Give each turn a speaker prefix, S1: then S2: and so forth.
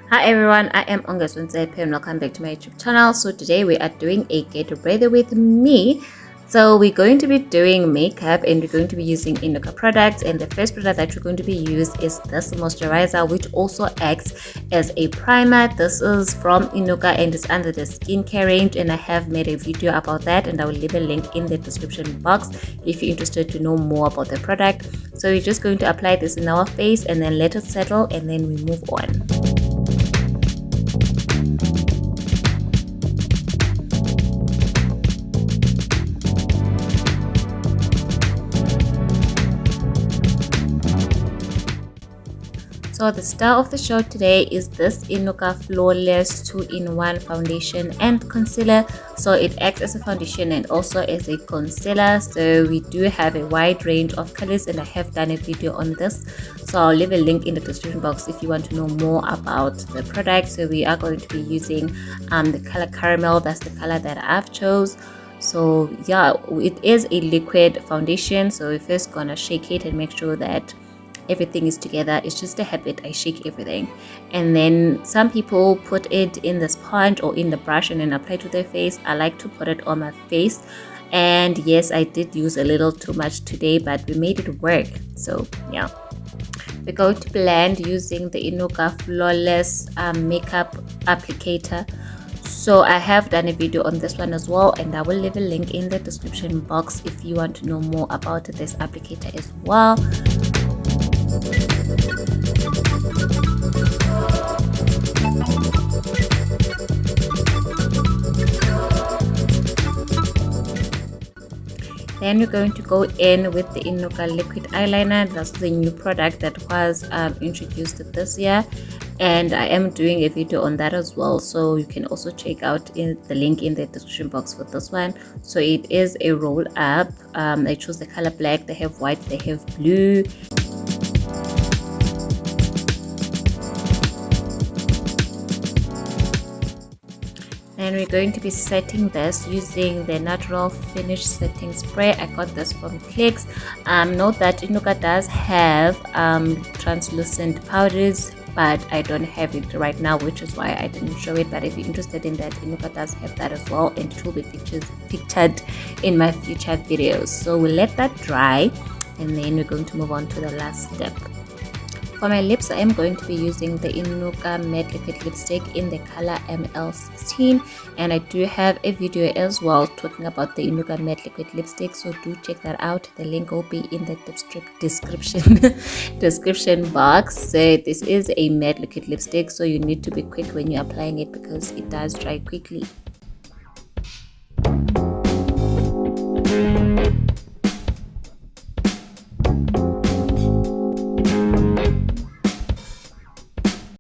S1: Hi everyone, I am Ongezwa Ntsepe and welcome back to my YouTube channel. So today we are doing a get ready with me. So we're going to be doing makeup and we're going to be using INUKA products, and the first product that we're going to be using is this moisturizer, which also acts as a primer. This is from INUKA and it's under the skincare range, and I have made a video about that and I will leave a link in the description box if you're interested to know more about the product. So we're just going to apply this in our face and then let it settle, and then we move on. So the star of the show today is this INUKA Flawless 2-in-1 foundation and concealer. So it acts as a foundation and also as a concealer. So we do have a wide range of colors and I have done a video on this. So I'll leave a link in the description box if you want to know more about the product. So we are going to be using the color caramel. That's the color that I've chose. So yeah, it is a liquid foundation. So we're first gonna shake it and make sure that everything is together. It's just a habit, I shake everything, and then some people put it in the sponge or in the brush and then apply it to their face. I like to put it on my face, and yes, I did use a little too much today, but we made it work. So yeah, we're going to blend using the INUKA Flawless makeup applicator. So I have done a video on this one as well, and I will leave a link in the description box if you want to know more about this applicator as well. Then we're going to go in with the INUKA liquid eyeliner. That's the new product that was introduced this year, and I am doing a video on that as well, so you can also check out the link in the description box for this one. So it is a roll up. I chose the color black. They have white, they have blue. And we're going to be setting this using the natural finish setting spray. I got this from Clicks. Note that INUKA does have translucent powders, but I don't have it right now, which is why I didn't show it. But if you're interested in that, INUKA does have that as well, and it will be featured in my future videos. So we'll let that dry, and then we're going to move on to the last step. For my lips, I am going to be using the INUKA Matte Liquid Lipstick in the color ML16, and I do have a video as well talking about the INUKA Matte Liquid Lipstick, so do check that out. The link will be in the description box. So this is a matte liquid lipstick, so you need to be quick when you're applying it because it does dry quickly.